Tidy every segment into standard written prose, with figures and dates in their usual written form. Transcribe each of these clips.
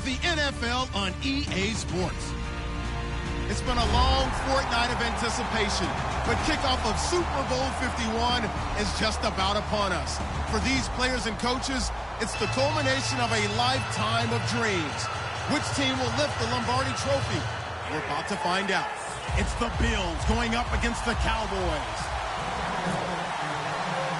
the NFL on EA Sports. It's been a long fortnight of anticipation, but kickoff of Super Bowl 51 is just about upon us. For these players and coaches, it's the culmination of a lifetime of dreams. Which team will lift the Lombardi Trophy? We're about to find out. It's the Bills going up against the Cowboys.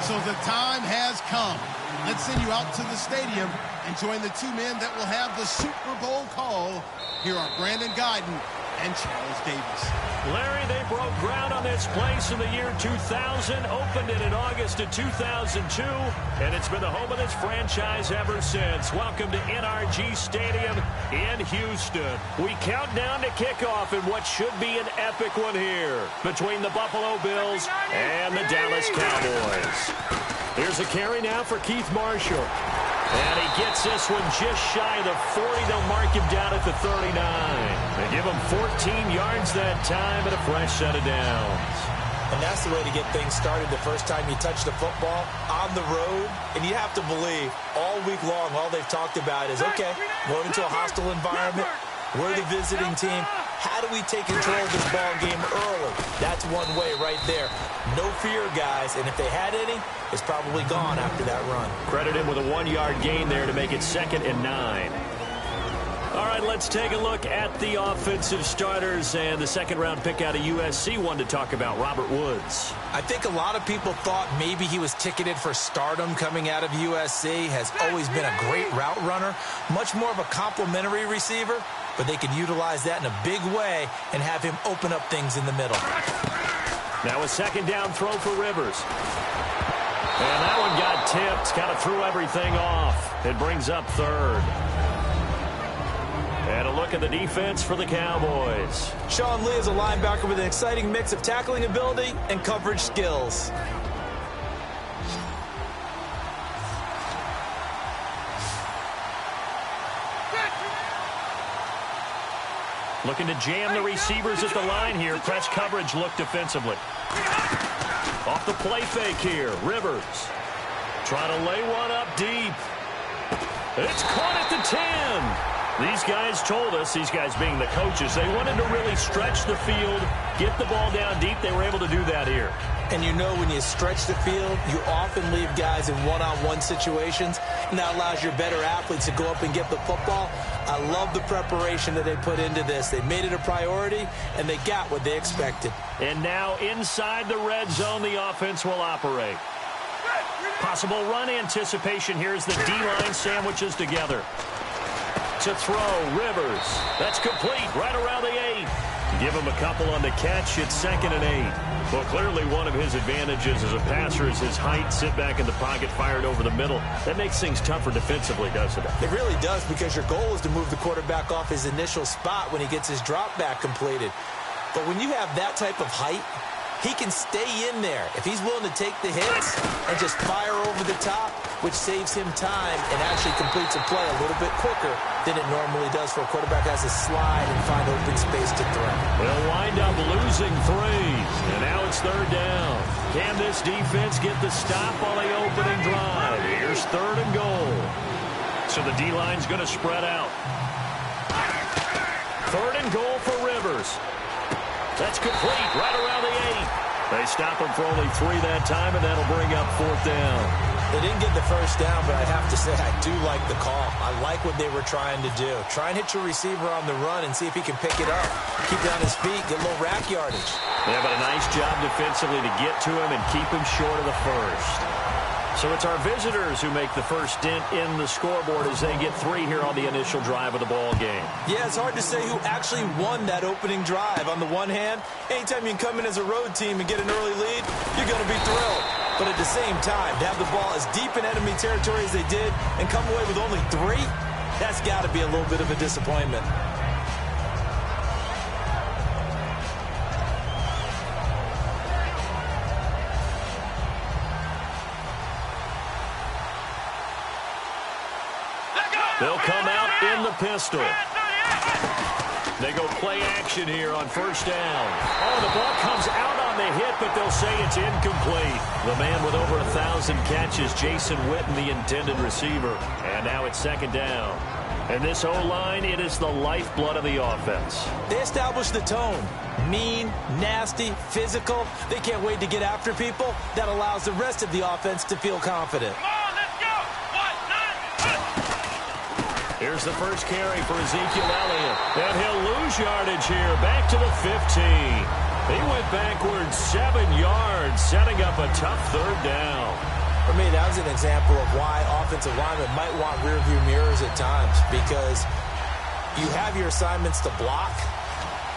So the time has come. Let's send you out to the stadium and join the two men that will have the Super Bowl call. Here are Brandon Guyton and Charles Davis. Larry, they broke ground on this place in the year 2000, opened it in August of 2002, and it's been the home of this franchise ever since. Welcome to NRG Stadium in Houston. We count down to kickoff in what should be an epic one here between the Buffalo Bills and the Dallas Cowboys. Here's a carry now for Keith Marshall. And he gets this one just shy of the 40. They'll mark him down at the 39. They give him 14 yards that time and a fresh set of downs. And that's the way to get things started the first time you touch the football on the road. And you have to believe all week long, all they've talked about is, okay, going into a hostile environment. We're the visiting team. How do we take control of this ball game early? That's one way right there. No fear, guys. And if they had any, it's probably gone after that run. Credit him with a 1-yard gain there to make it 2nd and 9. All right, let's take a look at the offensive starters and the second-round pick out of USC. One to talk about, Robert Woods. I think a lot of people thought maybe he was ticketed for stardom coming out of USC. Has always been a great route runner, much more of a complimentary receiver, but they could utilize that in a big way and have him open up things in the middle. Now a second down throw for Rivers. And that one got tipped, kind of threw everything off. It brings up 3rd. And a look at the defense for the Cowboys. Sean Lee is a linebacker with an exciting mix of tackling ability and coverage skills. Looking to jam the receivers at the line here. Press coverage look defensively. Off the play fake here. Rivers trying to lay one up deep. It's caught at the 10. These guys told us, these guys being the coaches, they wanted to really stretch the field, get the ball down deep. They were able to do that here. And you know when you stretch the field, you often leave guys in one-on-one situations, and that allows your better athletes to go up and get the football. I love the preparation that they put into this. They made it a priority, and they got what they expected. And now inside the red zone, the offense will operate. Possible run anticipation here as the D-line sandwiches together. To throw, Rivers. That's complete right around the 8. Give him a couple on the catch. It's 2nd and 8. Well, clearly one of his advantages as a passer is his height. Sit back in the pocket, fired over the middle. That makes things tougher defensively, doesn't it? It really does, because your goal is to move the quarterback off his initial spot when he gets his drop back completed. But when you have that type of height, he can stay in there if he's willing to take the hits and just fire over the top, which saves him time and actually completes a play a little bit quicker than it normally does for a quarterback who has to slide and find open space to throw. They'll wind up losing 3, and now it's 3rd down. Can this defense get the stop on the opening drive? Here's 3rd and goal. So the D-line's going to spread out. 3rd and goal for Rivers. That's complete right around the 8. They stop him for only 3 that time, and that'll bring up 4th down. They didn't get the first down, but I have to say I do like the call. I like what they were trying to do. Try and hit your receiver on the run and see if he can pick it up. Keep it on his feet, get a little rack yardage. Yeah, but a nice job defensively to get to him and keep him short of the first. So it's our visitors who make the first dent in the scoreboard as they get 3 here on the initial drive of the ball game. Yeah, it's hard to say who actually won that opening drive. On the one hand, anytime you can come in as a road team and get an early lead, you're going to be thrilled. But at the same time, to have the ball as deep in enemy territory as they did and come away with only 3, that's got to be a little bit of a disappointment. They'll come out in the pistol. They go play action here on 1st down. Oh, the ball comes out on the hit, but they'll say it's incomplete. The man with over 1,000 catches, Jason Witten, the intended receiver. And now it's 2nd down. And this O-line, it is the lifeblood of the offense. They establish the tone. Mean, nasty, physical. They can't wait to get after people. That allows the rest of the offense to feel confident. Come on, let's go! 1, 9, Here's the first carry for Ezekiel Elliott. And he'll lose yardage here. Back to the 15. He went backwards 7 yards, setting up a tough third down. For me, that was an example of why offensive linemen might want rearview mirrors at times, because you have your assignments to block,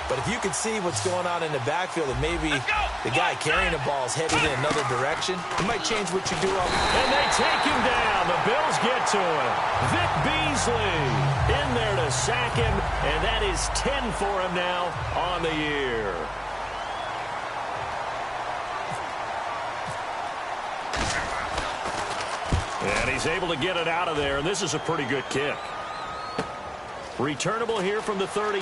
but if you can see what's going on in the backfield and maybe the guy carrying the ball is headed in another direction, it might change what you do up. And they take him down. The Bills get to him. Vic Beasley in there to sack him, and that is 10 for him now on the year. And he's able to get it out of there, and this is a pretty good kick. Returnable here from the 38.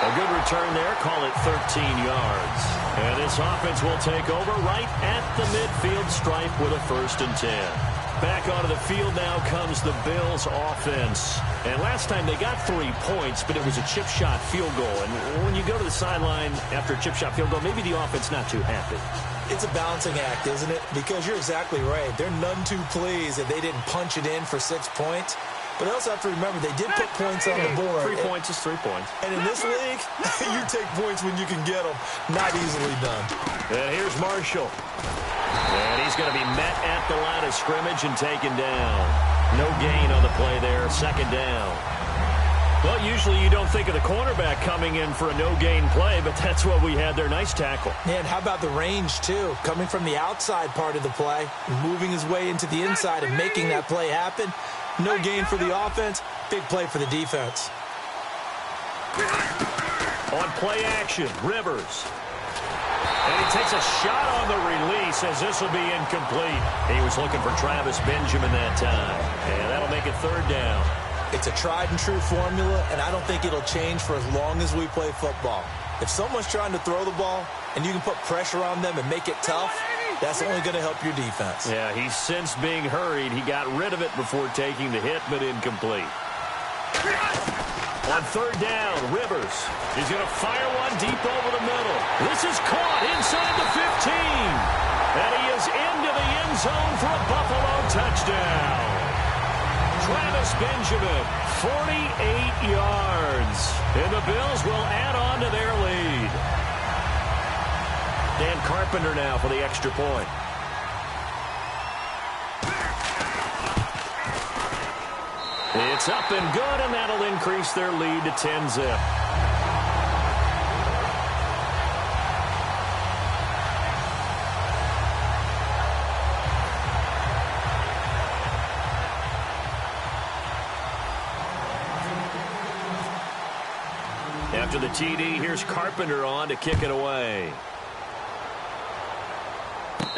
A good return there, call it 13 yards. And this offense will take over right at the midfield stripe with a 1st and 10. Back onto the field now comes the Bills offense. And last time they got 3 points, but it was a chip shot field goal. And when you go to the sideline after a chip shot field goal, maybe the offense not too happy. It's a balancing act, isn't it? Because you're exactly right. They're none too pleased that they didn't punch it in for 6 points. But I also have to remember, they did put points on the board. 3 points is 3 points. And in this league, you take points when you can get them. Not easily done. And here's Marshall. And he's going to be met at the line of scrimmage and taken down. No gain on the play there. 2nd down. Well, usually you don't think of the cornerback coming in for a no-gain play, but that's what we had there. Nice tackle. And how about the range, too? Coming from the outside part of the play, moving his way into the inside and making that play happen. No gain for the offense, big play for the defense. On play action, Rivers. And he takes a shot on the release as this will be incomplete. He was looking for Travis Benjamin that time. And that'll make it 3rd down. It's a tried and true formula, and I don't think it'll change for as long as we play football. If someone's trying to throw the ball and you can put pressure on them and make it tough, that's only going to help your defense. Yeah, he's since being hurried. He got rid of it before taking the hit, but incomplete. On 3rd down, Rivers. He's going to fire one deep over the middle. This is caught inside the 15. And he is into the end zone for a Buffalo touchdown. Travis Benjamin, 48 yards. And the Bills will add on to their lead. Dan Carpenter now for the extra point. It's up and good, and that'll increase their lead to 10-zip. After the TD, here's Carpenter on to kick it away.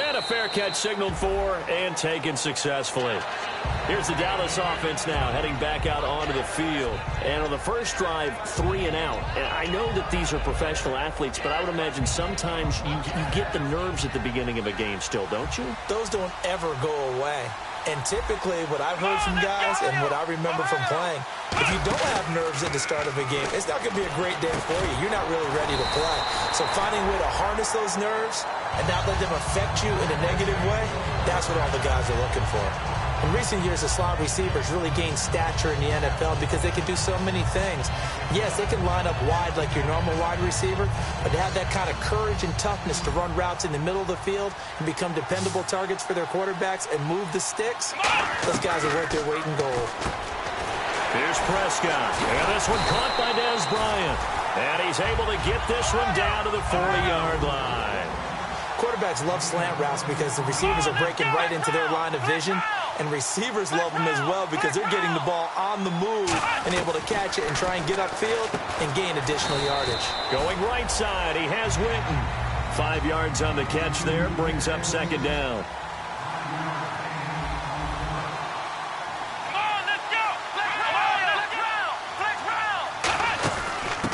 And a fair catch signaled for and taken successfully. Here's the Dallas offense now heading back out onto the field. And on the first drive, 3 and out. And I know that these are professional athletes, but I would imagine sometimes you get the nerves at the beginning of a game still, don't you? Those don't ever go away. And typically what I've heard from guys and what I remember from playing, if you don't have nerves at the start of a game, it's not going to be a great day for you. You're not really ready to play. So finding a way to harness those nerves and not let them affect you in a negative way, that's what all the guys are looking for. In recent years, the slot receivers really gained stature in the NFL because they can do so many things. Yes, they can line up wide like your normal wide receiver, but to have that kind of courage and toughness to run routes in the middle of the field and become dependable targets for their quarterbacks and move the sticks, those guys are worth their weight in gold. Here's Prescott. And this one caught by Dez Bryant. And he's able to get this one down to the 40-yard line. Quarterbacks love slant routes because the receivers are breaking right into their line of vision, and receivers love them as well because they're getting the ball on the move and able to catch it and try and get upfield and gain additional yardage. Going right side, he has Winton. 5 yards on the catch there, brings up 2nd down.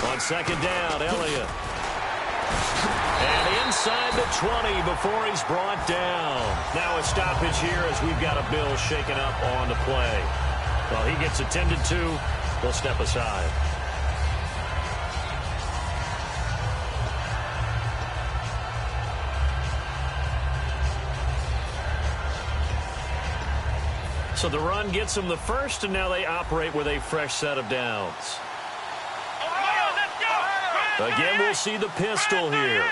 On 2nd down, Elliott. And inside the 20 before he's brought down. Now a stoppage here as we've got a Bill shaken up on the play. Well, he gets attended to. We'll step aside. So the run gets them the first, and now they operate with a fresh set of downs. Again, we'll see the pistol here.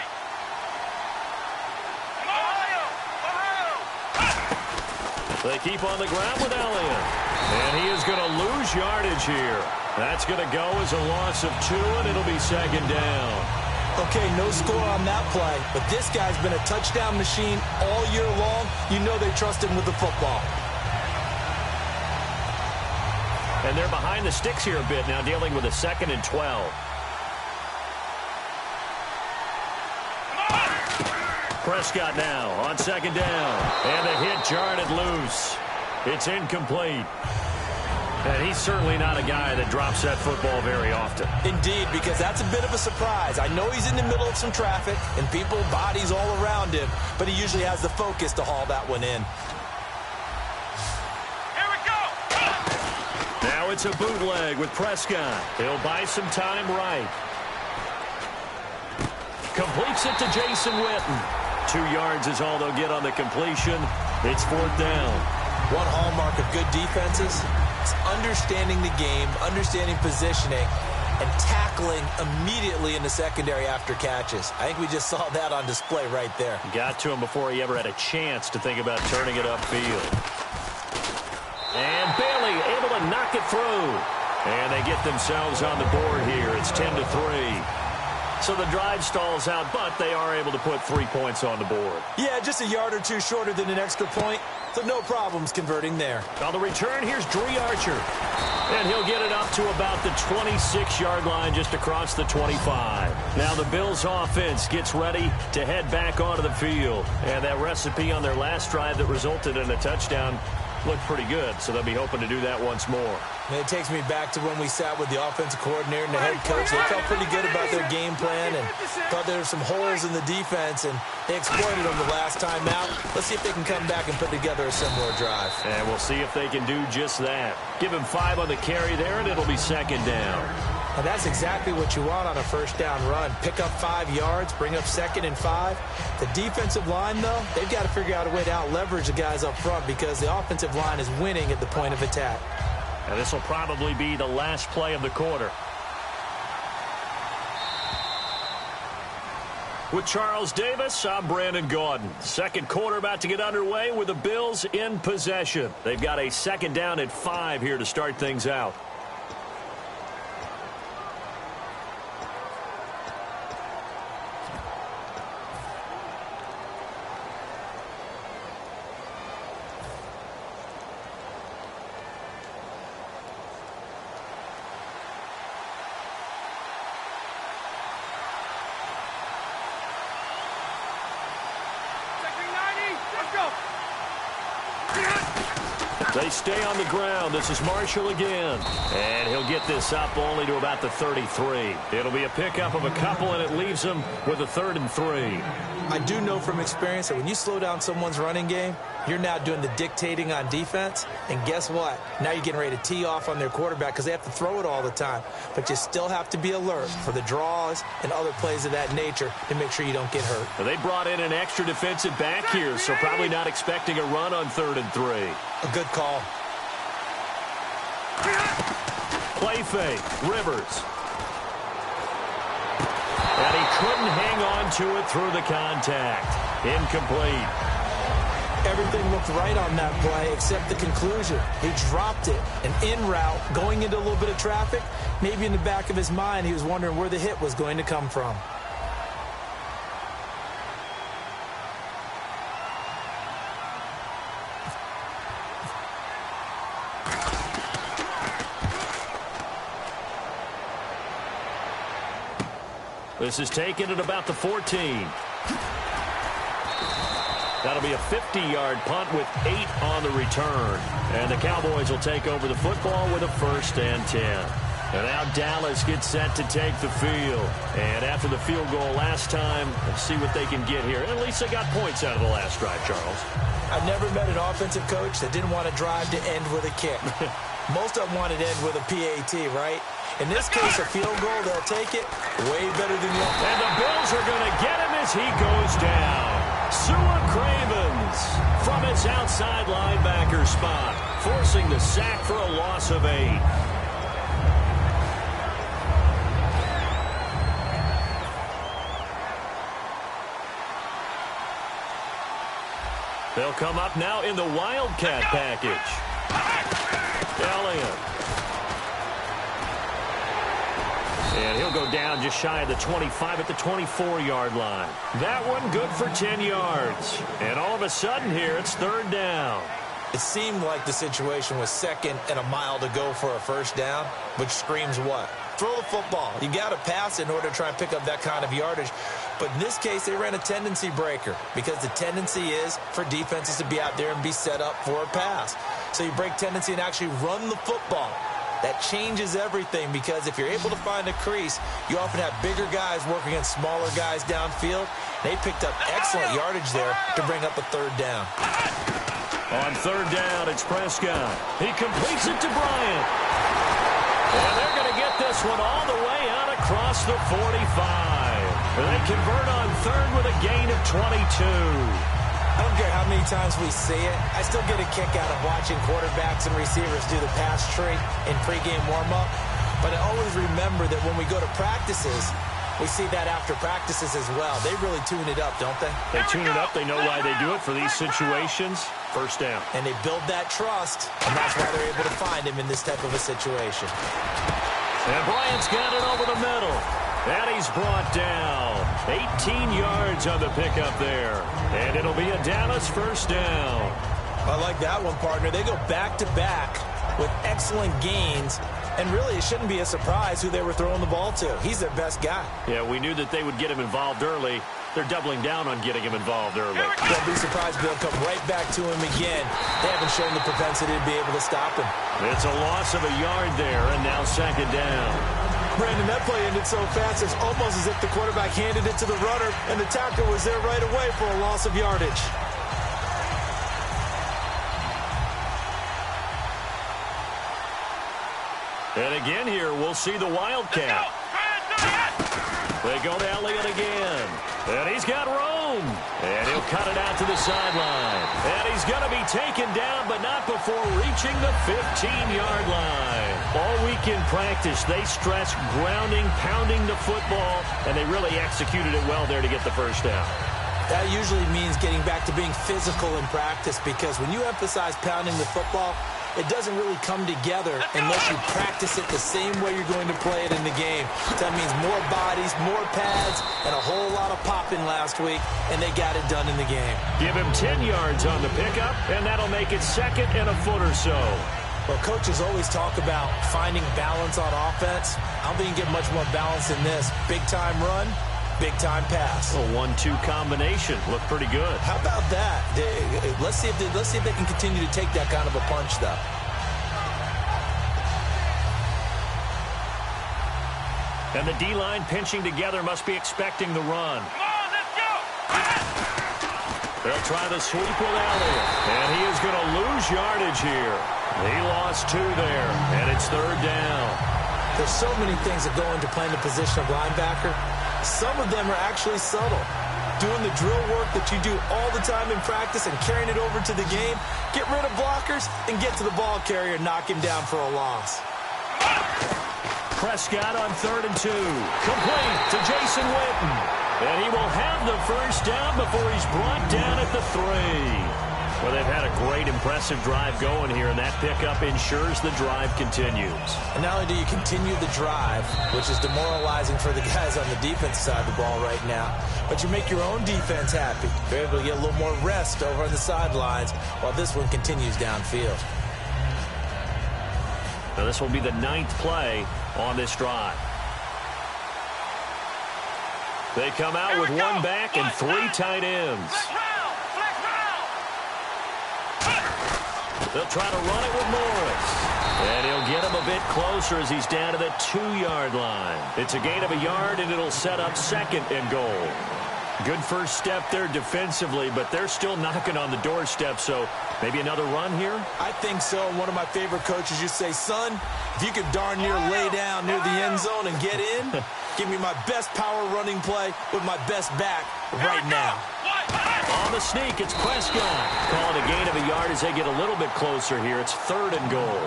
They keep on the ground with Elliott. And he is going to lose yardage here. That's going to go as a loss of 2, and it'll be second down. Okay, no score on that play, but this guy's been a touchdown machine all year long. You know they trust him with the football. And they're behind the sticks here a bit now, dealing with a 2nd and 12. Prescott now on second down. And the hit jarred loose. It's incomplete. And he's certainly not a guy that drops that football very often. Indeed, because that's a bit of a surprise. I know he's in the middle of some traffic and people, bodies all around him, but he usually has the focus to haul that one in. Now it's a bootleg with Prescott. He'll buy some time right. Completes it to Jason Witten. 2 yards is all they'll get on the completion. It's 4th down. One hallmark of good defenses is understanding the game, understanding positioning, and tackling immediately in the secondary after catches. I think we just saw that on display right there. Got to him before he ever had a chance to think about turning it upfield. And Bailey able to knock it through. And they get themselves on the board here. It's 10-3. So the drive stalls out, but they are able to put 3 points on the board. Yeah, just a yard or two shorter than an extra point, so no problems converting there. On the return, here's Dree Archer. And he'll get it up to about the 26-yard line, just across the 25. Now the Bills' offense gets ready to head back onto the field. And that recipe on their last drive that resulted in a touchdown looked pretty good, so they'll be hoping to do that once more. And it takes me back to when we sat with the offensive coordinator and the head coach. They felt pretty good about their game plan and thought there were some holes in the defense, and they exploited them the last time out. Let's see if they can come back and put together a similar drive. And we'll see if they can do just that. Give him 5 on the carry there, and it'll be second down. And that's exactly what you want on a first down run. Pick up 5 yards, bring up 2nd and 5. The defensive line, though, they've got to figure out a way to out-leverage the guys up front because the offensive line is winning at the point of attack. And this will probably be the last play of the quarter. With Charles Davis, I'm Brandon Gaudin. Second quarter about to get underway with the Bills in possession. They've got a 2nd down at 5 here to start things out. They stay on the ground. This is Marshall again. And he'll get this up only to about the 33. It'll be a pickup of a couple, and it leaves them with a 3rd and 3. I do know from experience that when you slow down someone's running game, you're now doing the dictating on defense. And guess what? Now you're getting ready to tee off on their quarterback because they have to throw it all the time. But you still have to be alert for the draws and other plays of that nature to make sure you don't get hurt. Well, they brought in an extra defensive back here, so probably not expecting a run on 3rd and 3. A good call. Play fake. Rivers. And he couldn't hang on to it through the contact. Incomplete. Everything looked right on that play except the conclusion. He dropped it. And en route, going into a little bit of traffic, maybe in the back of his mind, he was wondering where the hit was going to come from. This is taken at about the 14. That'll be a 50-yard punt with 8 on the return. And the Cowboys will take over the football with a 1st and 10. And now Dallas gets set to take the field. And after the field goal last time, let's see what they can get here. At least they got points out of the last drive, Charles. I've never met an offensive coach that didn't want a drive to end with a kick. Most of them want it end with a PAT, right? In this case, a field goal, they'll take it way better than the other. And the Bills are going to get him as he goes down. Sua Cravens from his outside linebacker spot, forcing the sack for a loss of 8. They'll come up now in the Wildcat package. Elliott. And he'll go down just shy of the 25 at the 24-yard line. That one good for 10 yards. And all of a sudden here, it's 3rd down. It seemed like the situation was 2nd and a mile to go for a 1st down, which screams what? Throw the football. You got to pass in order to try and pick up that kind of yardage. But in this case, they ran a tendency breaker because the tendency is for defenses to be out there and be set up for a pass. So you break tendency and actually run the football. That changes everything because if you're able to find a crease, you often have bigger guys working against smaller guys downfield. They picked up excellent yardage there to bring up a 3rd down. On 3rd down, it's Prescott. He completes it to Bryant. And they're going to get this one all the way out across the 45. They convert on 3rd with a gain of 22. I don't care how many times we see it. I still get a kick out of watching quarterbacks and receivers do the pass tree in pregame warm-up. But I always remember that when we go to practices, we see that after practices as well. They really tune it up, don't they? They tune it up. They know why they do it for these situations. 1st down. And they build that trust, and that's why they're able to find him in this type of a situation. And Bryant's got it over the middle. And he's brought down. 18 yards on the pickup there. And it'll be a Dallas 1st down. I like that one, partner. They go back-to-back with excellent gains. And really, it shouldn't be a surprise who they were throwing the ball to. He's their best guy. Yeah, we knew that they would get him involved early. They're doubling down on getting him involved early. Don't be surprised they'll come right back to him again. They haven't shown the propensity to be able to stop him. It's a loss of a yard there, and now 2nd down. Brandon, that play ended so fast, it's almost as if the quarterback handed it to the runner, and the tackler was there right away for a loss of yardage. And again here, we'll see the Wildcat. They go to Elliott again. And he's got room. And he'll cut it out to the sideline. And he's going to be taken down, but not before reaching the 15-yard line. All week in practice, they stressed grounding, pounding the football, and they really executed it well there to get the 1st down. That usually means getting back to being physical in practice because when you emphasize pounding the football, it doesn't really come together unless you practice it the same way you're going to play it in the game. That means more bodies, more pads, and a whole lot of popping last week, and they got it done in the game. Give him 10 yards on the pickup, and that'll make it 2nd and a foot or so. Well, coaches always talk about finding balance on offense. I don't think you can get much more balance than this. Big-time run, big-time pass. A 1-2 combination. Looked pretty good. How about that? Let's see if they can continue to take that kind of a punch, though. And the D-line pinching together must be expecting the run. Come on, let's go! They'll try the sweep with Elliott. And he is going to lose yardage here. He lost 2 there, and it's 3rd down. There's so many things that go into playing the position of linebacker. Some of them are actually subtle. Doing the drill work that you do all the time in practice and carrying it over to the game. Get rid of blockers and get to the ball carrier and knock him down for a loss. Prescott on 3rd and 2. Complete to Jason Witten. And he will have the 1st down before he's brought down at the 3. Well, they've had a great, impressive drive going here, and that pickup ensures the drive continues. And not only do you continue the drive, which is demoralizing for the guys on the defense side of the ball right now, but you make your own defense happy. They're able to get a little more rest over on the sidelines while this one continues downfield. Now, this will be the 9th play on this drive. They come out with 1 back and 3 tight ends. They'll try to run it with Morris. And he'll get him a bit closer as he's down to the 2-yard line. It's a gain of a yard, and it'll set up 2nd and goal. Good first step there defensively, but they're still knocking on the doorstep, so maybe another run here? I think so. One of my favorite coaches used to say, son, if you could darn near lay down near the end zone and get in, give me my best power running play with my best back right now. On the sneak, it's Prescott. Calling a gain of a yard as they get a little bit closer here. It's 3rd and goal.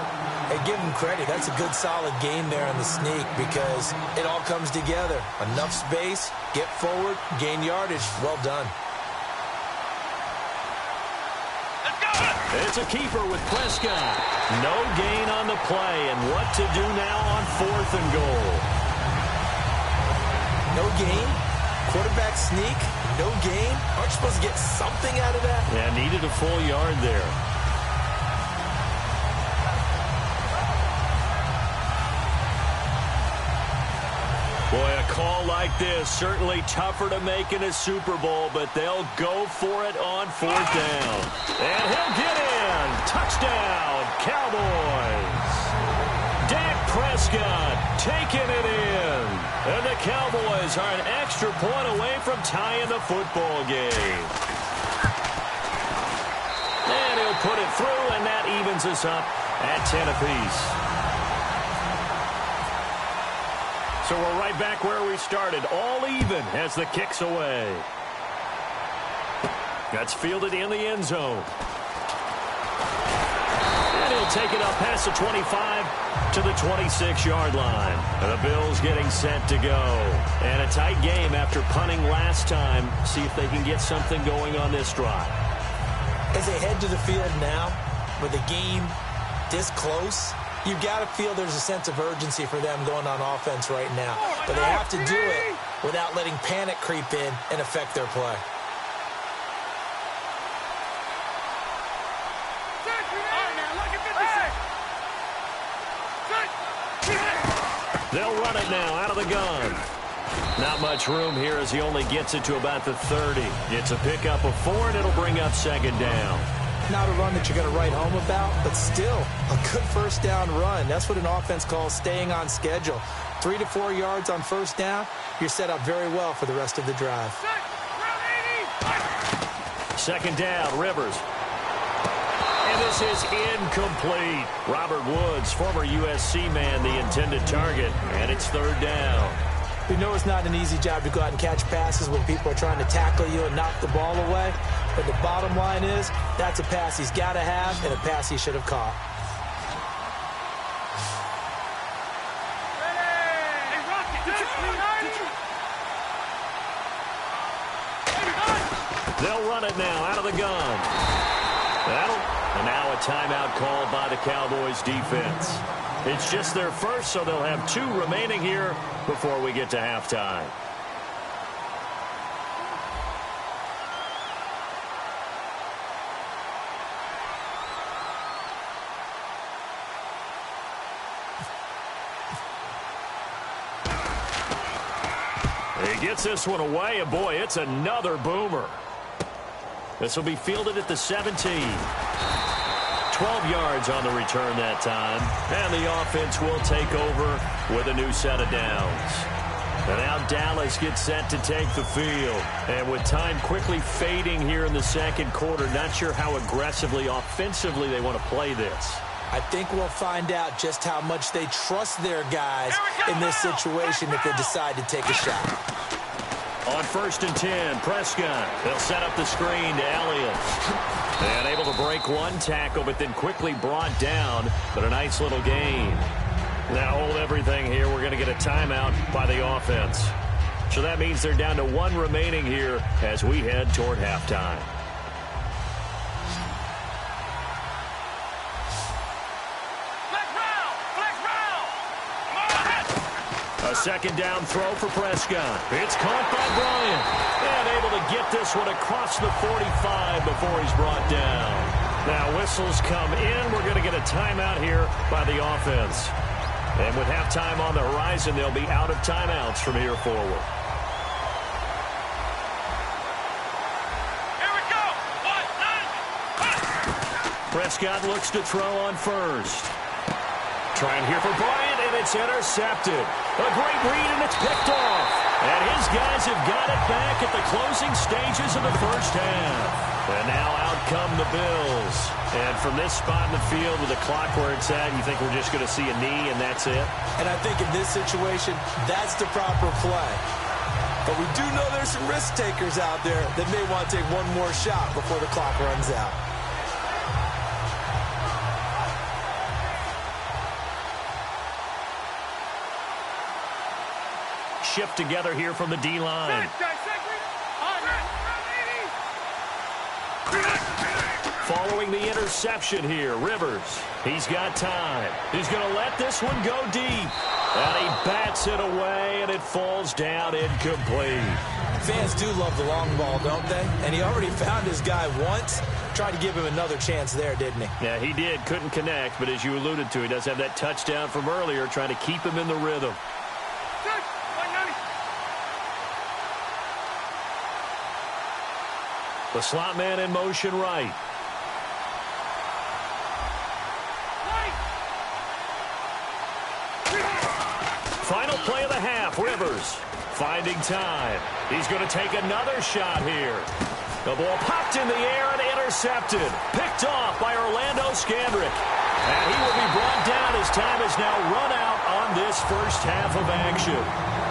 Hey, give him credit. That's a good, solid game there on the sneak because it all comes together. Enough space, get forward, gain yardage. Well done. It's a keeper with Prescott. No gain on the play, and what to do now on 4th and goal. No gain? Quarterback sneak? No gain? Aren't you supposed to get something out of that? Yeah, needed a full yard there. Boy, a call like this, certainly tougher to make in a Super Bowl, but they'll go for it on 4th down. And he'll get in. Touchdown, Cowboys. Dak Prescott taking it in. And the Cowboys are an extra point away from tying the football game. And he'll put it through, and that evens us up at 10 apiece. So we're right back where we started, all even as the kick's away. That's fielded in the end zone. And he'll take it up past the 25 to the 26-yard line. And the Bills getting set to go. And a tight game after punting last time. See if they can get something going on this drive. As they head to the field now, with the game this close, you've got to feel there's a sense of urgency for them going on offense right now. But they have to do it without letting panic creep in and affect their play. They'll run it now out of the gun. Not much room here as he only gets it to about the 30. It's a pickup of 4, and it'll bring up 2nd down. Not a run that you're going to write home about, but still a good first down run. That's what an offense calls staying on schedule. 3 to 4 yards on first down, you're set up very well for the rest of the drive. 2nd down, Rivers. And this is incomplete. Robert Woods, former USC man, the intended target, and it's 3rd down. We know it's not an easy job to go out and catch passes when people are trying to tackle you and knock the ball away. But the bottom line is, that's a pass he's got to have and a pass he should have caught. They'll run it now out of the gun. And now a timeout called by the Cowboys defense. It's just their first, so they'll have 2 remaining here before we get to halftime. He gets this one away, and boy, it's another boomer. This will be fielded at the 17. 12 yards on the return that time. And the offense will take over with a new set of downs. And now Dallas gets set to take the field. And with time quickly fading here in the 2nd quarter, not sure how aggressively, offensively they want to play this. I think we'll find out just how much they trust their guys in this situation if they decide to take a shot. On 1st and 10, Prescott. They'll set up the screen to Elliott. And able to break one tackle, but then quickly brought down. But a nice little gain. Now hold everything here. We're going to get a timeout by the offense. So that means they're down to 1 remaining here as we head toward halftime. A 2nd down throw for Prescott. It's caught by Bryant. And able to get this one across the 45 before he's brought down. Now whistles come in. We're going to get a timeout here by the offense. And with halftime on the horizon, they'll be out of timeouts from here forward. Here we go. 1, 9. Prescott looks to throw on 1st. Trying here for Bryant, and it's intercepted. A great read, and it's picked off. And his guys have got it back at the closing stages of the first half. And now out come the Bills. And from this spot in the field with the clock where it's at, you think we're just going to see a knee and that's it? And I think in this situation, that's the proper play. But we do know there's some risk takers out there that may want to take one more shot before the clock runs out. Shift together here from the D-line. Following the interception here, Rivers. He's got time. He's going to let this one go deep. And he bats it away, and it falls down incomplete. Fans do love the long ball, don't they? And he already found his guy once. Tried to give him another chance there, didn't he? Yeah, he did. Couldn't connect, but as you alluded to, he does have that touchdown from earlier, trying to keep him in the rhythm. The slot man in motion right. Final play of the half, Rivers finding time. He's going to take another shot here. The ball popped in the air and intercepted. Picked off by Orlando Scandrick. And he will be brought down as time has now run out on this first half of action.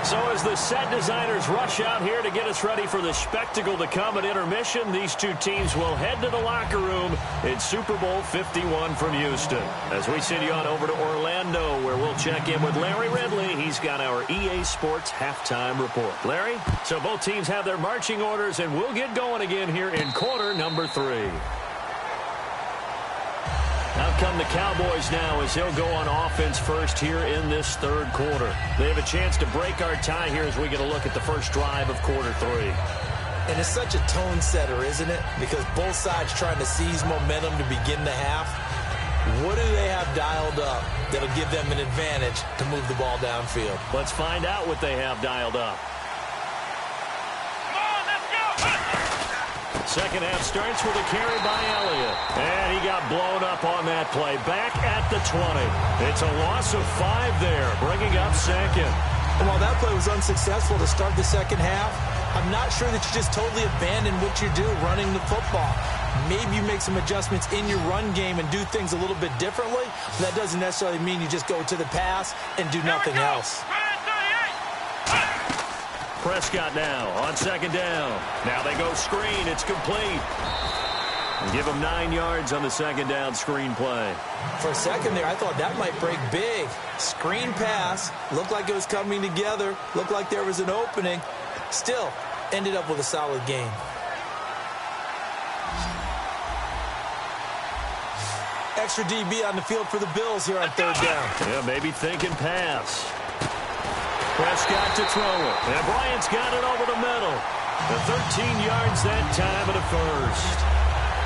So as the set designers rush out here to get us ready for the spectacle to come at intermission, these two teams will head to the locker room in Super Bowl 51 from Houston. As we send you on over to Orlando, where we'll check in with Larry Ridley. He's got our EA Sports halftime report. Larry, so both teams have their marching orders, and we'll get going again here in quarter number 3. Out come the Cowboys now as they'll go on offense first here in this third quarter. They have a chance to break our tie here as we get a look at the first drive of quarter 3. And it's such a tone setter, isn't it? Because both sides trying to seize momentum to begin the half. What do they have dialed up that'll give them an advantage to move the ball downfield? Let's find out what they have dialed up. Second half starts with a carry by Elliott. And he got blown up on that play. Back at the 20. It's a loss of 5 there, bringing up second. And while that play was unsuccessful to start the second half, I'm not sure that you just totally abandon what you do running the football. Maybe you make some adjustments in your run game and do things a little bit differently. But that doesn't necessarily mean you just go to the pass and do nothing else. Prescott now on second down. Now they go screen. It's complete. And give him 9 yards on the second down screen play. For a second there, I thought that might break big. Screen pass. Looked like it was coming together. Looked like there was an opening. Still, ended up with a solid game. Extra DB on the field for the Bills here on third down. Yeah, maybe thinking pass. Prescott to throw it. And Bryant's got it over the middle. The 13 yards that time of the first.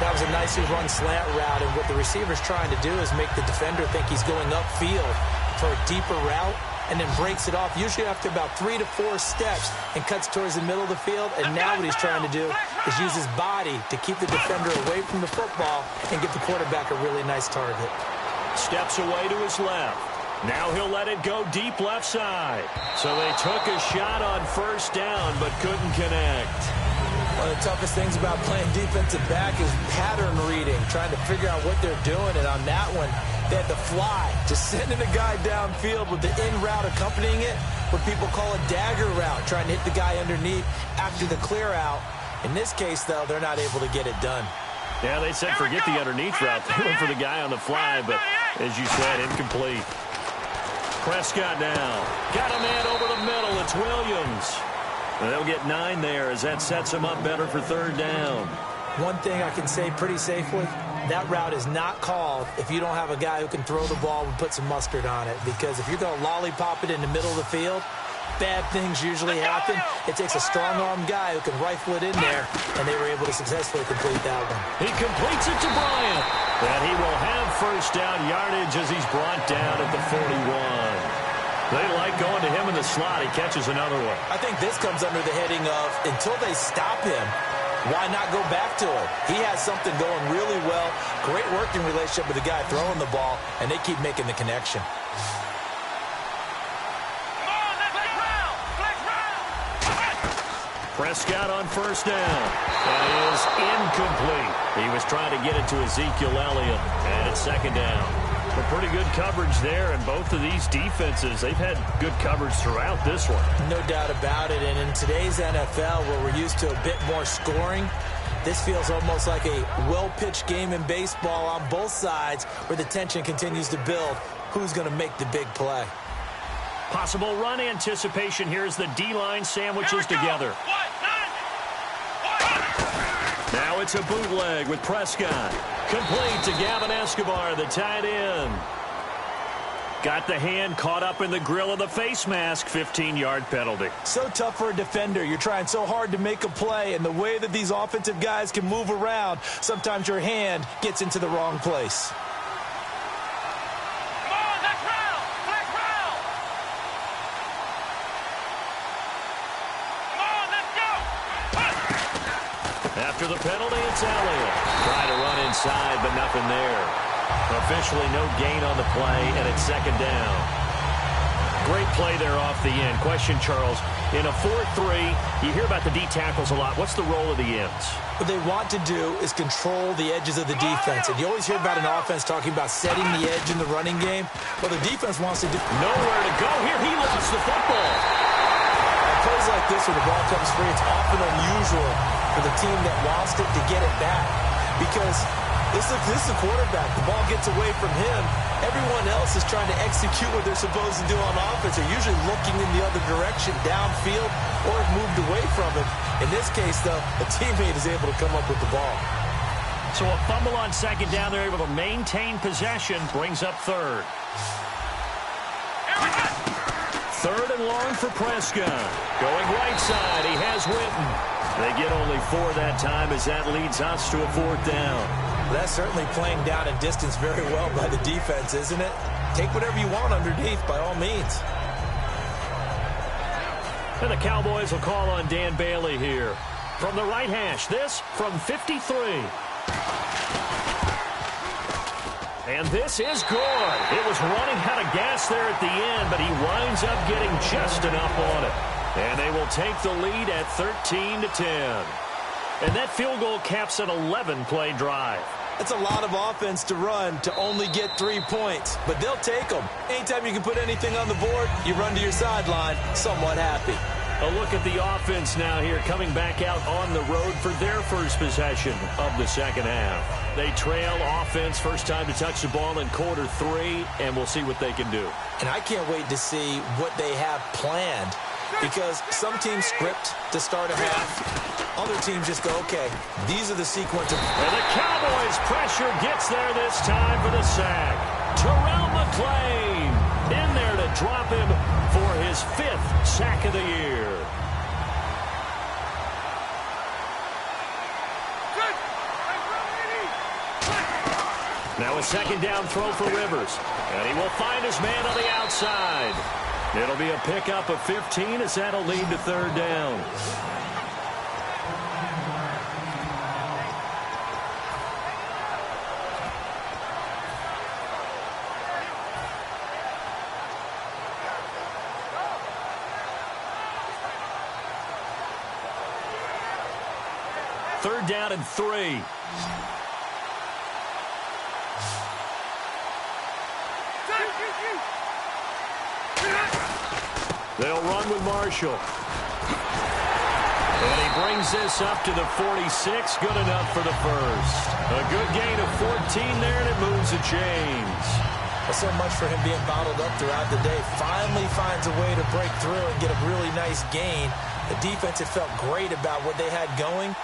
That was a nicely run slant route, and what the receiver's trying to do is make the defender think he's going upfield for a deeper route, and then breaks it off, usually after about 3 to 4 steps, and cuts towards the middle of the field. And now what he's trying to do is use his body to keep the defender away from the football and give the quarterback a really nice target. Steps away to his left. Now he'll let it go deep left side. So they took a shot on first down but couldn't connect. One of the toughest things about playing defensive back is pattern reading, trying to figure out what they're doing. And on that one, they had to fly, just sending a guy downfield with the in route accompanying it, what people call a dagger route, trying to hit the guy underneath after the clear out. In this case, though, they're not able to get it done. Yeah, they said forget the underneath route. They went for the guy on the fly, but as you said, incomplete. Prescott now. Got a man over the middle. It's Williams. And they'll get 9 there as that sets them up better for third down. One thing I can say pretty safely, that route is not called if you don't have a guy who can throw the ball and put some mustard on it. Because if you're going to lollipop it in the middle of the field, bad things usually happen. It takes a strong-arm guy who can rifle it in there, and they were able to successfully complete that one. He completes it to Bryant. And he will have first down yardage as he's brought down at the 41. They like going to him in the slot. He catches another one. I think this comes under the heading of, until they stop him, why not go back to it? He has something going really well. Great working relationship with the guy throwing the ball, and they keep making the connection. Prescott on first down. And it is incomplete. He was trying to get it to Ezekiel Elliott. And it's second down. Well, pretty good coverage there. And both of these defenses, they've had good coverage throughout this one. No doubt about it. And in today's NFL, where we're used to a bit more scoring, this feels almost like a well-pitched game in baseball on both sides where the tension continues to build. Who's going to make the big play? Possible run anticipation here as the D-line sandwiches together. Now it's a bootleg with Prescott. Complete to Gavin Escobar, the tight end. Got the hand caught up in the grill of the face mask. 15-yard penalty. So tough for a defender. You're trying so hard to make a play, and the way that these offensive guys can move around, sometimes your hand gets into the wrong place. After the penalty, it's Elliott. Trying to run inside, but nothing there. Officially no gain on the play, and it's second down. Great play there off the end. Question, Charles, in a 4-3, you hear about the D tackles a lot. What's the role of the ends? What they want to do is control the edges of the defense. And you always hear about an offense talking about setting the edge in the running game. Well, the defense wants to do nowhere to go here. He lost the football. Plays like this when the ball comes free, it's often unusual for the team that lost it to get it back, because this is a quarterback. The ball gets away from him. Everyone else is trying to execute what they're supposed to do on offense. They're usually looking in the other direction, downfield, or have moved away from it. In this case, though, a teammate is able to come up with the ball. So a fumble on second down. They're able to maintain possession. Brings up third. Third and long for Prescott. Going right side, he has Witten. They get only 4 that time as that leads us to a fourth down. That's certainly playing down and distance very well by the defense, isn't it? Take whatever you want underneath, by all means. And the Cowboys will call on Dan Bailey here. From the right hash, this from 53. And this is good. It was running out of gas there at the end, but he winds up getting just enough on it. And they will take the lead at 13-10. And that field goal caps an 11-play drive. It's a lot of offense to run to only get 3 points, but they'll take them. Anytime you can put anything on the board, you run to your sideline somewhat happy. A look at the offense now here, coming back out on the road for their first possession of the second half. They trail offense, first time to touch the ball in quarter 3, and we'll see what they can do. And I can't wait to see what they have planned, because some teams script to start a half. Other teams just go, okay, these are the sequence of... And the Cowboys' pressure gets there this time for the sack. Terrell McClain in there to drop him for his 5th sack of the year. Now a second down throw for Rivers. And he will find his man on the outside. It'll be a pickup of 15 as that'll lead to third down. Third down and 3. They'll run with Marshall. And he brings this up to the 46. Good enough for the first. A good gain of 14 there, and it moves the chains. So much for him being bottled up throughout the day. Finally finds a way to break through and get a really nice gain. The defense had felt great about what they had going.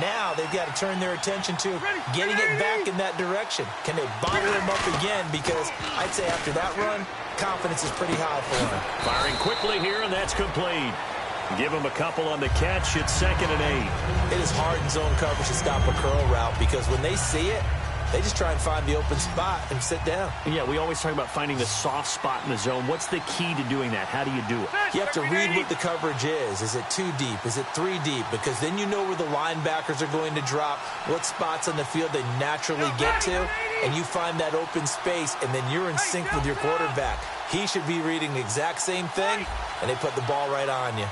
Now they've got to turn their attention to getting it back in that direction. Can they bottle him up again? Because I'd say after that run, confidence is pretty high for him. Firing quickly here, and that's complete. Give him a couple on the catch. It's 2nd and 8. It is hard in zone coverage to stop a curl route, because when they see it, they just try and find the open spot and sit down. Yeah, we always talk about finding the soft spot in the zone. What's the key to doing that? How do you do it? You have to read what the coverage is. Is it 2 deep? Is it 3 deep? Because then you know where the linebackers are going to drop, what spots on the field they naturally get to, and you find that open space, and then you're in sync with your quarterback. He should be reading the exact same thing, and they put the ball right on you.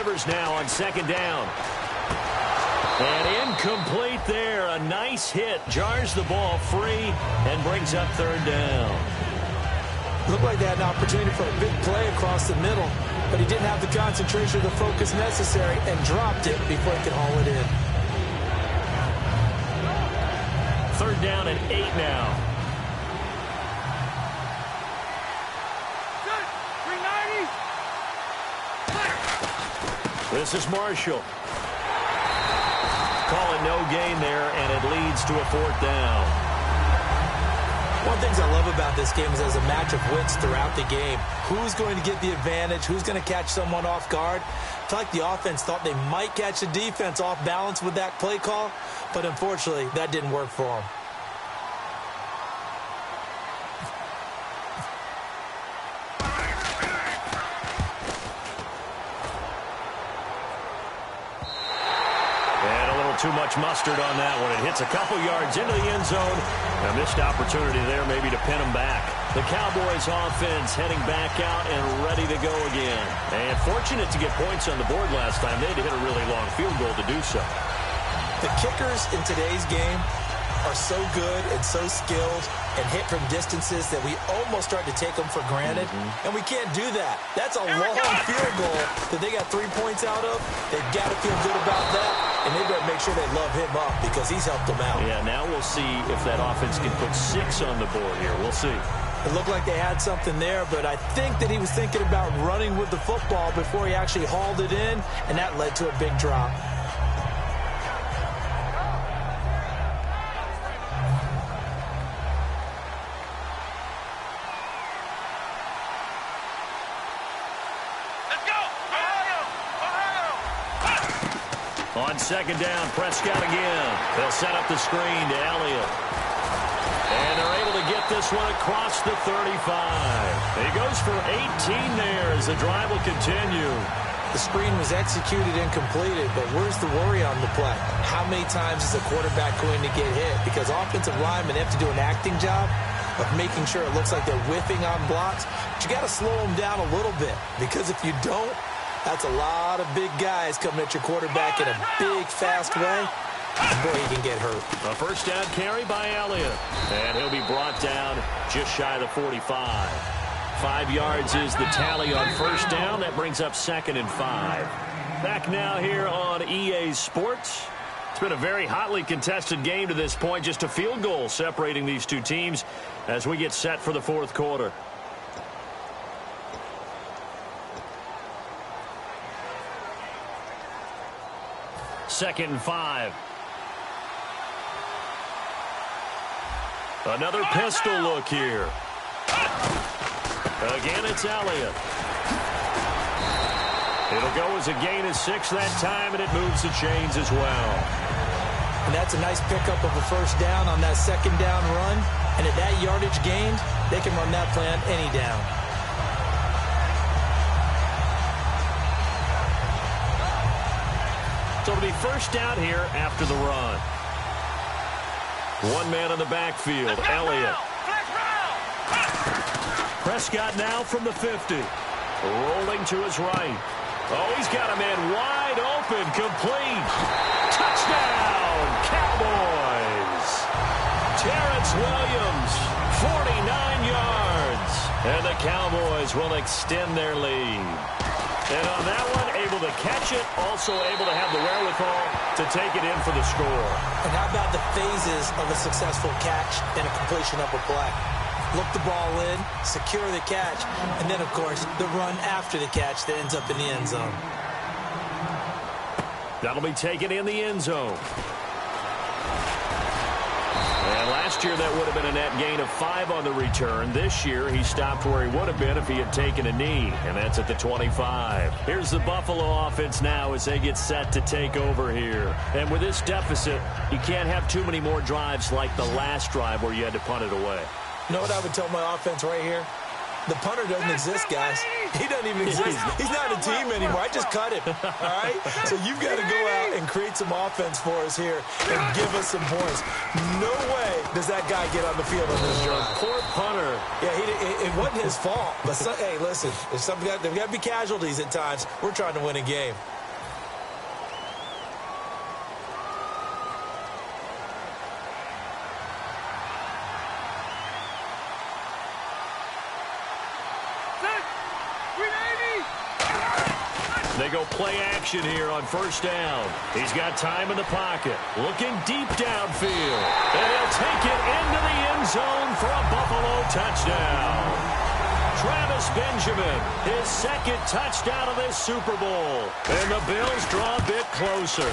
Rivers now on second down. And incomplete there. A nice hit. Jars the ball free and brings up third down. Looked like they had an opportunity for a big play across the middle, but he didn't have the concentration or the focus necessary and dropped it before he could haul it in. Third down and 8 now. This is Marshall. Calling no gain there, and it leads to a fourth down. One of the things I love about this game is there's a match of wits throughout the game. Who's going to get the advantage? Who's going to catch someone off guard? I feel like the offense thought they might catch the defense off balance with that play call, but unfortunately, that didn't work for them. Too much mustard on that one. It hits a couple yards into the end zone. A missed opportunity there maybe to pin them back. The Cowboys offense heading back out and ready to go again. And fortunate to get points on the board last time. They had to hit a really long field goal to do so. The kickers in today's game are so good and so skilled and hit from distances that we almost start to take them for granted. And we can't do that. That's a long field goal that they got 3 points out of. They've got to feel good about that, and they better make sure they love him up because he's helped them out. Yeah, now we'll see if that offense can put 6 on the board here. We'll see. It looked like they had something there, but I think that he was thinking about running with the football before he actually hauled it in, and that led to a big drop. On second down, Prescott again. They'll set up the screen to Elliott. And they're able to get this one across the 35. He goes for 18 there as the drive will continue. The screen was executed and completed, but where's the worry on the play? How many times is a quarterback going to get hit? Because offensive linemen have to do an acting job of making sure it looks like they're whiffing on blocks. But you got to slow them down a little bit, because if you don't, that's a lot of big guys coming at your quarterback in a big, fast way. And boy, he can get hurt. A first down carry by Elliott. And he'll be brought down just shy of the 45. 5 yards is the tally on first down. That brings up second and 5. Back now here on EA Sports. It's been a very hotly contested game to this point. Just a field goal separating these two teams as we get set for the fourth quarter. Second and 5. Another pistol look here. Again, it's Elliott. It'll go as a gain of 6 that time, and it moves the chains as well. And that's a nice pickup of a first down on that second down run. And at that yardage gained, they can run that play on any down. So it'll be first down here after the run. One man in the backfield, Elliott. Prescott now from the 50. Rolling to his right. Oh, he's got a man wide open, complete. Touchdown, Cowboys. Terrence Williams, 49 yards. And the Cowboys will extend their lead. And on that one, able to catch it, also able to have the wherewithal to take it in for the score. And how about the phases of a successful catch and a completion of a play? Look the ball in, secure the catch, and then, of course, the run after the catch that ends up in the end zone. That'll be taken in the end zone. And last year, that would have been a net gain of 5 on the return. This year, he stopped where he would have been if he had taken a knee, and that's at the 25. Here's the Buffalo offense now as they get set to take over here. And with this deficit, you can't have too many more drives like the last drive where you had to punt it away. You know what I would tell my offense right here? The punter doesn't exist, guys. He doesn't even exist. He's not a team anymore. I just cut him, all right? So you've got to go out and create some offense for us here and give us some points. No way does that guy get on the field on this drive. Poor punter. Yeah, it wasn't his fault. But, hey, listen, there's got to be casualties at times. We're trying to win a game. They go play action here on first down. He's got time in the pocket. Looking deep downfield. And he'll take it into the end zone for a Buffalo touchdown. Travis Benjamin, his second touchdown of this Super Bowl. And the Bills draw a bit closer.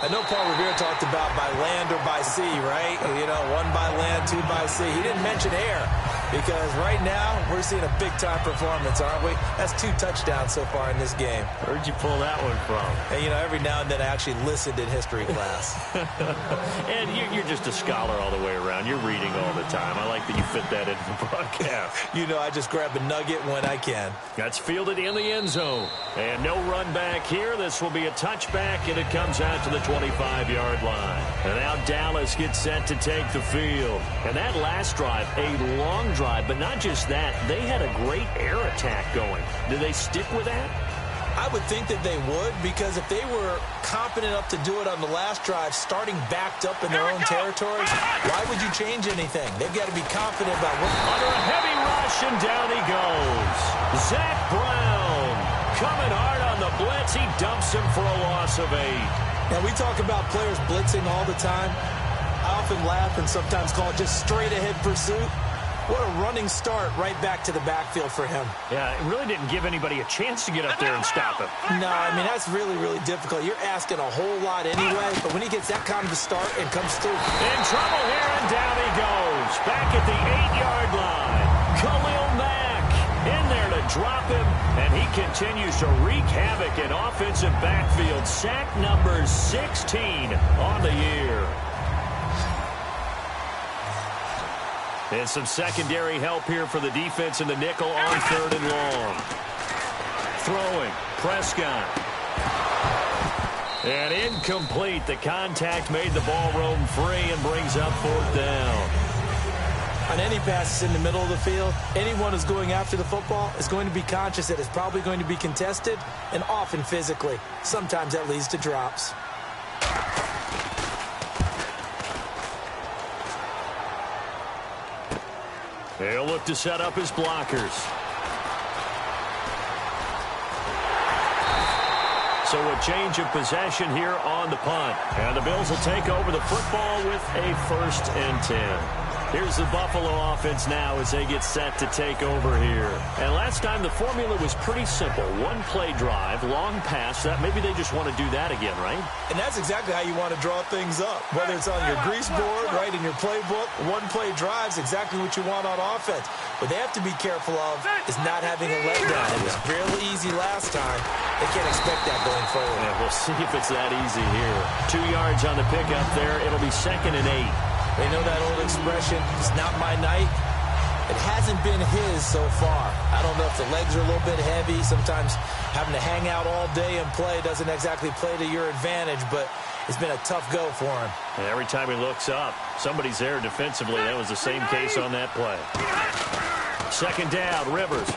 I know Paul Revere talked about by land or by sea, right? You know, one by land, two by sea. He didn't mention air because right now we're seeing a big-time performance, aren't we? That's 2 touchdowns so far in this game. Where'd you pull that one from? And, you know, every now and then I actually listened in history class. And you're just a scholar all the way around. You're reading all the time. I like that you fit that into the broadcast. You know, I just grab a nugget when I can. That's fielded in the end zone. And no run back here. This will be a touchback, and it comes out to the 25-yard line. And now Dallas gets set to take the field. And that last drive, a long drive, but not just that. They had a great air attack going. Do they stick with that? I would think that they would, because if they were competent enough to do it on the last drive, starting backed up in their own territory, why would you change anything? They've got to be confident about what... Under a heavy rush, and down he goes. Zach Brown coming hard on the blitz. He dumps him for a loss of 8. Now, we talk about players blitzing all the time. I often laugh and sometimes call it just straight-ahead pursuit. What a running start right back to the backfield for him. Yeah, it really didn't give anybody a chance to get up there and stop him. No, I mean, that's really, really difficult. You're asking a whole lot anyway, but when he gets that kind of a start and comes through. In trouble here, and down he goes. Back at the 8-yard line. Khalil Mack in there to drop him, and he continues to wreak havoc in offensive backfield. Sack number 16 on the year. And some secondary help here for the defense in the nickel on 3rd and long. Throwing, Prescott. And incomplete. The contact made the ball roam free and brings up 4th down. On any passes in the middle of the field, anyone who's going after the football is going to be conscious that it's probably going to be contested, and often physically. Sometimes that leads to drops. They'll look to set up his blockers. So a change of possession here on the punt. And the Bills will take over the football with a 1st and 10. Here's the Buffalo offense now as they get set to take over here. And last time the formula was pretty simple. 1-play drive, long pass. That maybe they just want to do that again, right? And that's exactly how you want to draw things up. Whether it's on your grease board, right, in your playbook, 1-play drive's exactly what you want on offense. What they have to be careful of is not having a letdown. It was really easy last time. They can't expect that going forward. Yeah, we'll see if it's that easy here. 2 yards on the pickup there. It'll be 2nd and 8. They know that old expression, it's not my night. It hasn't been his so far. I don't know if the legs are a little bit heavy. Sometimes having to hang out all day and play doesn't exactly play to your advantage, but it's been a tough go for him. And every time he looks up, somebody's there defensively. That was the same case on that play. 2nd down, Rivers.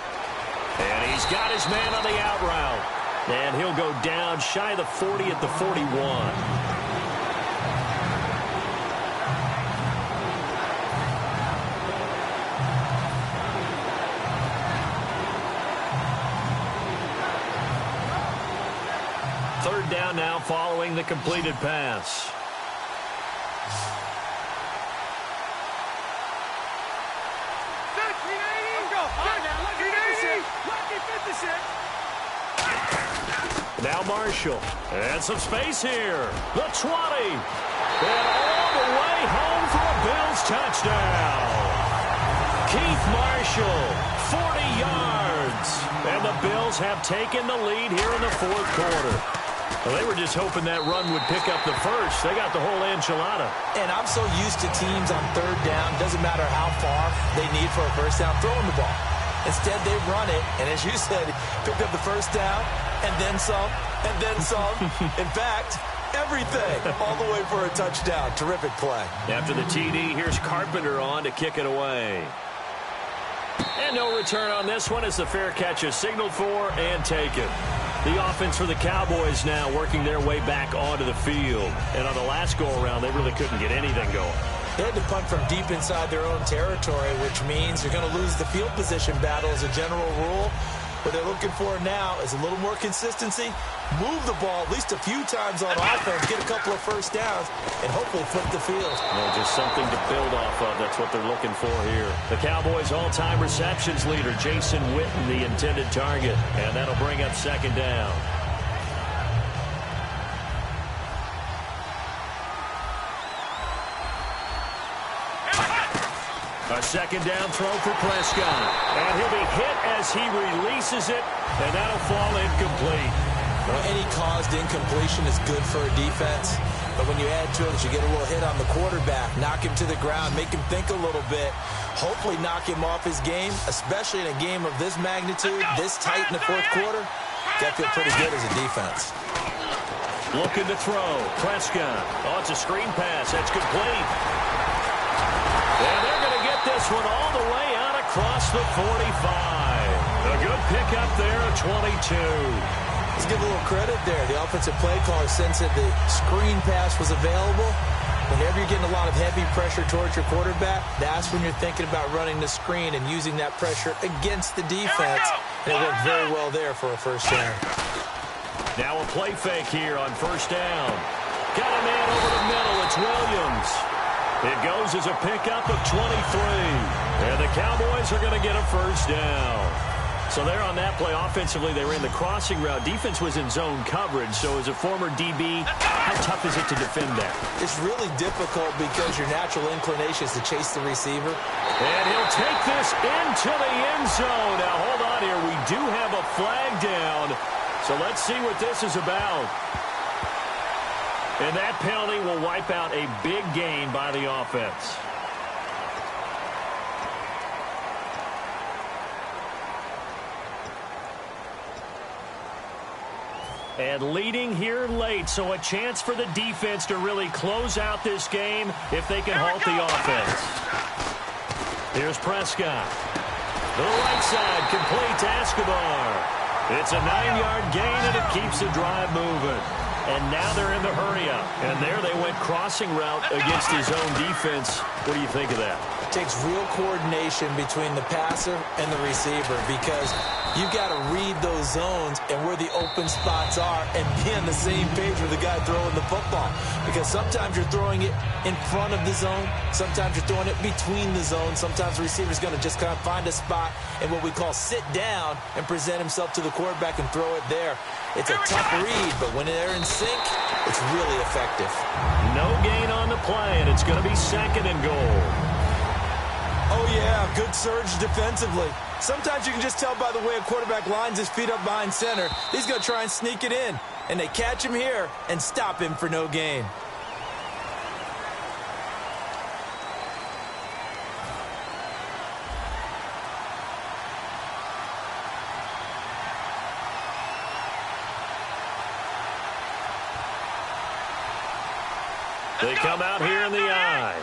And he's got his man on the out route. And he'll go down shy of the 40 at the 41. Third down now following the completed pass. Now Marshall. And some space here. The 20. And all the way home for a Bills touchdown. Keith Marshall, 40 yards. And the Bills have taken the lead here in the 4th quarter. Well, they were just hoping that run would pick up the first. They got the whole enchilada. And I'm so used to teams on 3rd down, doesn't matter how far they need for a 1st down, throwing the ball. Instead, they run it, and as you said, pick up the 1st down, and then some, and then some. In fact, everything, all the way for a touchdown. Terrific play. After the TD, here's Carpenter on to kick it away. And no return on this one as the fair catch is signaled for and taken. The offense for the Cowboys now working their way back onto the field. And on the last go-around, they really couldn't get anything going. They had to punt from deep inside their own territory, which means you're going to lose the field position battle as a general rule. What they're looking for now is a little more consistency, move the ball at least a few times on offense, get a couple of first downs, and hopefully flip the field. Well, just something to build off of. That's what they're looking for here. The Cowboys' all-time receptions leader, Jason Witten, the intended target. And that'll bring up second down. A second down throw for Prescott. And he'll be hit as he releases it, and that'll fall incomplete. Well, any caused incompletion is good for a defense, but when you add to it that you get a little hit on the quarterback, knock him to the ground, make him think a little bit, hopefully knock him off his game, especially in a game of this magnitude, this tight in the fourth quarter, got to feel pretty good as a defense. Looking to throw. Prescott. Oh, it's a screen pass. That's complete. And they're going to get this one all the way out across the 45. A good pickup there at 22. Let's give a little credit there. The offensive play caller sensed that the screen pass was available. Whenever you're getting a lot of heavy pressure towards your quarterback, that's when you're thinking about running the screen and using that pressure against the defense. And it worked very well there for a first down. Now a play fake here on first down. Got a man over the middle. It's Williams. It goes as a pickup of 23. And the Cowboys are going to get a first down. So there on that play, offensively, they ran the crossing route. Defense was in zone coverage. So as a former DB, how tough is it to defend that? It's really difficult because your natural inclination is to chase the receiver. And he'll take this into the end zone. Now, hold on here. We do have a flag down. So let's see what this is about. And that penalty will wipe out a big gain by the offense. And leading here late, so a chance for the defense to really close out this game if they can halt the offense. Here's Prescott. To the right side, complete to Escobar. It's a 9-yard gain, and it keeps the drive moving. And now they're in the hurry-up. And there they went crossing route against his own defense. What do you think of that? It takes real coordination between the passer and the receiver because you've got to read those zones and where the open spots are and be on the same page with the guy throwing the football. Because sometimes you're throwing it in front of the zone. Sometimes you're throwing it between the zones. Sometimes the receiver's going to just kind of find a spot and what we call sit down and present himself to the quarterback and throw it there. It's a tough read, but when they're in sync, it's really effective. No gain on the play, and it's going to be second and goal. Oh, yeah, good surge defensively. Sometimes you can just tell by the way a quarterback lines his feet up behind center. He's going to try and sneak it in, and they catch him here and stop him for no gain. They come out here in the I.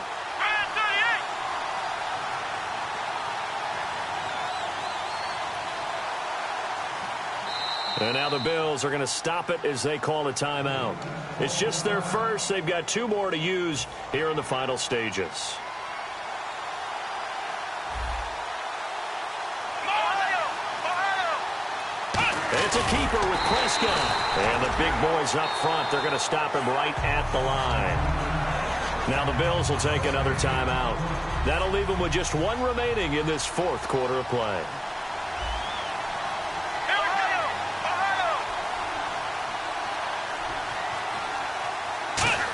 And now the Bills are going to stop it as they call a timeout. It's just their first. They've got 2 more to use here in the final stages. It's a keeper with Prescott. And the big boys up front, they're going to stop him right at the line. Now the Bills will take another timeout. That'll leave them with just 1 remaining in this fourth quarter of play.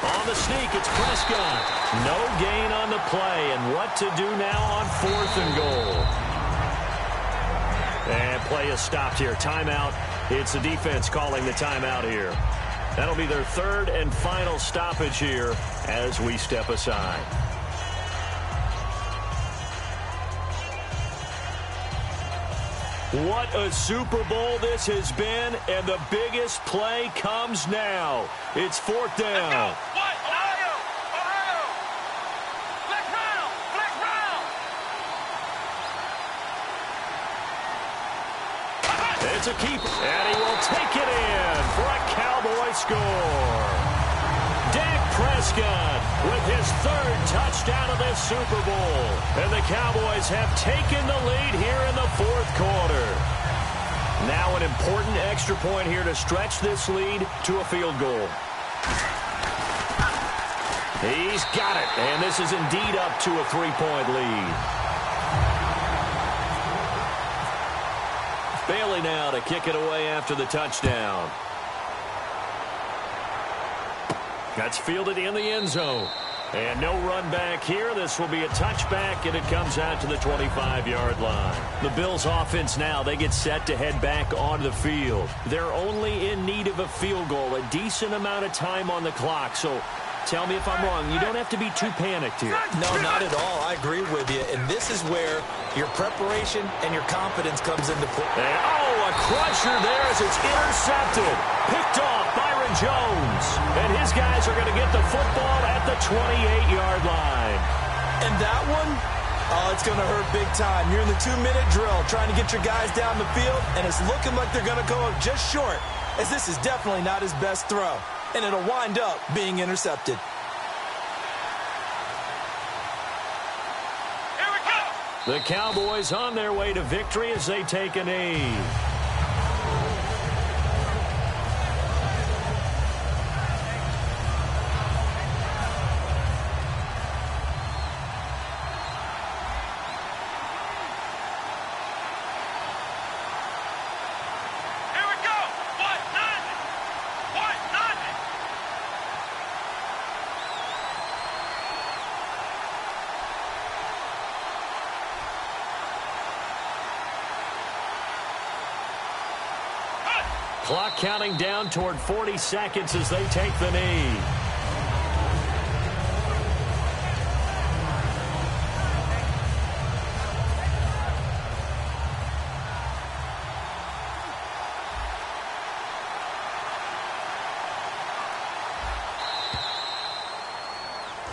On the sneak, it's Prescott. No gain on the play, and what to do now on 4th and goal. And play is stopped here. Timeout. It's the defense calling the timeout here. That'll be their 3rd and final stoppage here as we step aside. What a Super Bowl this has been, and the biggest play comes now. It's 4th down. It's a keeper, and he will take it in for a Cowboy score. Dak Prescott with his 3rd touchdown of this Super Bowl. And the Cowboys have taken the lead here in the 4th quarter. Now an important extra point here to stretch this lead to a field goal. He's got it, and this is indeed up to a 3-point lead. Bailey now to kick it away after the touchdown. That's fielded in the end zone. And no run back here. This will be a touchback, and it comes out to the 25-yard line. The Bills' offense now, they get set to head back onto the field. They're only in need of a field goal, a decent amount of time on the clock. So tell me if I'm wrong. You don't have to be too panicked here. No, not at all. I agree with you. And this is where your preparation and your confidence comes into play. And, oh, a crusher there as it's intercepted. Picked off Byron Jones. And his guys are going to get the football at the 28-yard line. And that one, oh, it's going to hurt big time. You're in the 2-minute drill trying to get your guys down the field, and it's looking like they're going to go up just short, as this is definitely not his best throw. And it'll wind up being intercepted. Here we go. The Cowboys on their way to victory as they take a knee. Clock counting down toward 40 seconds as they take the knee.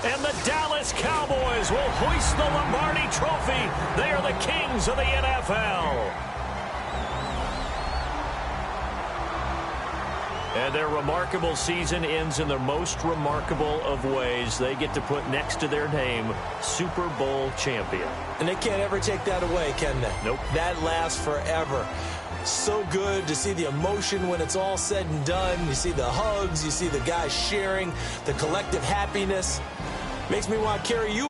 And the Dallas Cowboys will hoist the Lombardi Trophy. They are the kings of the NFL. And their remarkable season ends in the most remarkable of ways. They get to put next to their name, Super Bowl champion. And they can't ever take that away, can they? Nope. That lasts forever. So good to see the emotion when it's all said and done. You see the hugs, you see the guys sharing, the collective happiness. Makes me want to carry you